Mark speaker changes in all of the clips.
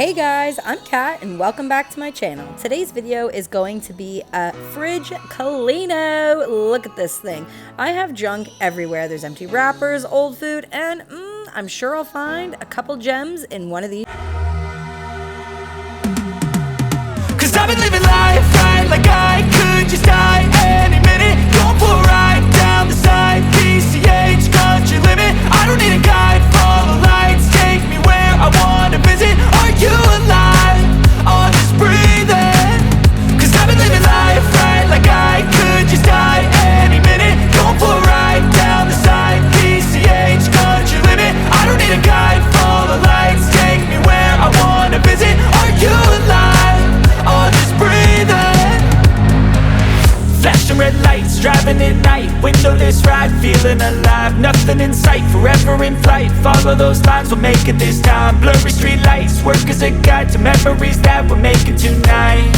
Speaker 1: Hey guys, I'm Kat and welcome back to my channel. Today's video is going to be a fridge cleano. Look at this thing. I have junk everywhere. There's empty wrappers, old food, and I'm sure I'll find a couple gems in one of these.
Speaker 2: Cause I've been living life right like I could just die any minute. Going for a ride down the side, PCH, country limit. I don't need a guide, follow lights, take me where I wanna visit. Are you alive? Or just breathing? Cause I've been living life right like I could just die any minute. Going for a ride down the side, PCH, country limit. I don't need a guide, follow lights, take me where I wanna visit. Are you alive? Or just breathing? Flashing red lights, driving at night, windowless ride, feeling alive. Nothing in sight, forever in flight. Follow those lines, we'll make it this time. Blurry street lights, work as a guide to memories that we're making tonight.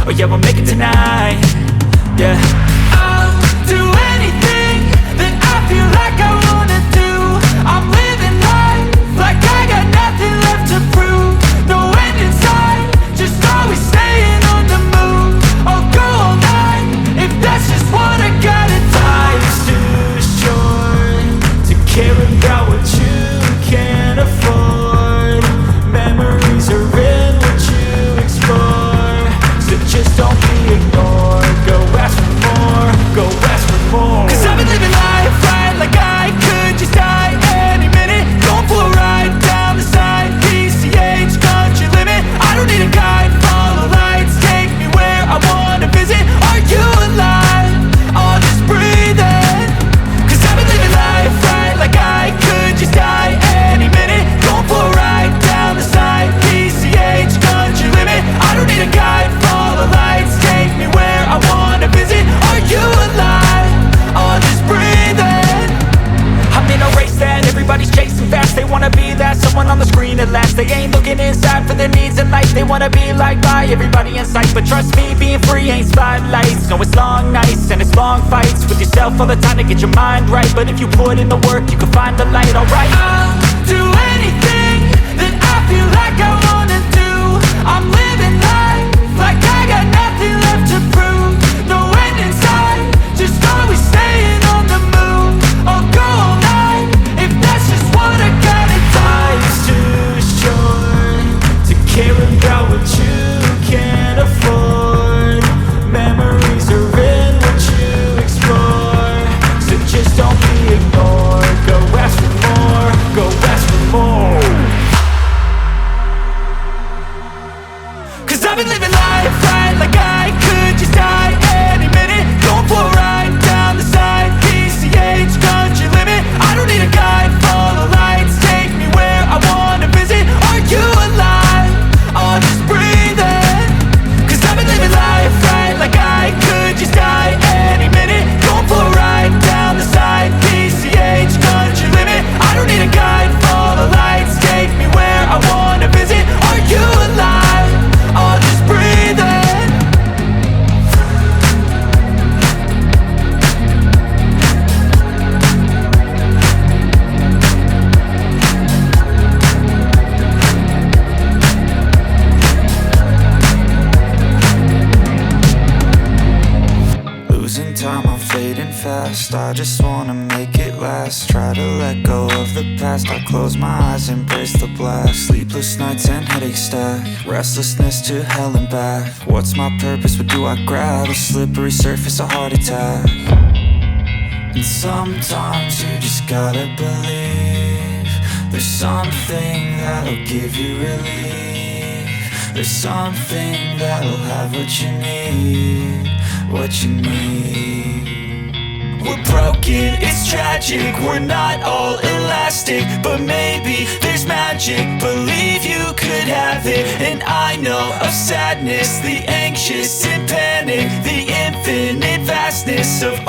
Speaker 2: Oh yeah, we'll make it tonight. Yeah, I'll do anything that I feel like I wanna do. I'm living life like I got nothing left to prove. No end in sight, just always staying on the move. I'll go all night if that's just what I gotta do. Life's too short to care about what you can't afford. Memories are in what you explore, so just don't be ignored. Go ask for more, go ask for more. Cause I've been living life right like I could just die any minute. Going for a ride down the side, PCH, country limit. I don't need a guide, follow lights, take me where I wanna visit. Are you alive? Or just breathing? Cause I've been living life right like I could just die any minute. Going for a ride down the side, PCH, country limit. I don't need a guide, follow lights, take me where I wanna visit. Are you alive? Or just breathing? I'm in a race that everybody's chasing fast. They wanna be that someone on the screen at last. They ain't looking inside for their needs in life. They wanna be liked by everybody in sight. But trust me, being free ain't spotlights. No, it's long nights and it's long fights with yourself all the time to get your mind right. But if you put in the work, you can find the light, alright? I'll do anything that I feel like I wanna do. I'm living life like I got nothing left to prove. No end in sight, just always staying on the move. I'll go all night if that's just what I gotta do. Life's too short to care about what you can't afford. Memories are in what you explore, so just don't be ignored. Go ask for more, go ask for more. Cause I've been living life right like I could just die any minute. Going for a ride down the side, PCH, country limit. I don't need a guide, follow lights, take me where I wanna visit. Are you alive? Or just breathing? Cause I've been living life right like I could just die any minute. Going for a ride down the side, PCH, country limit. I don't need a guide, follow lights, take me where I wanna visit. Are you alive? Or just breathing?
Speaker 3: Losing time, I'm fading fast. I just wanna make it last. Try to let go of the past. I close my eyes, embrace the blast. Sleepless nights and headaches stack. Restlessness to hell and back. What's my purpose? What do I grab? A slippery surface, a heart attack. And sometimes you just gotta believe there's something that'll give you relief. There's something that'll have what you need, what you need.
Speaker 2: We're broken, it's tragic, we're not all elastic. But maybe there's magic, believe you could have it. And I know of sadness, the anxious and panic, the infinite vastness of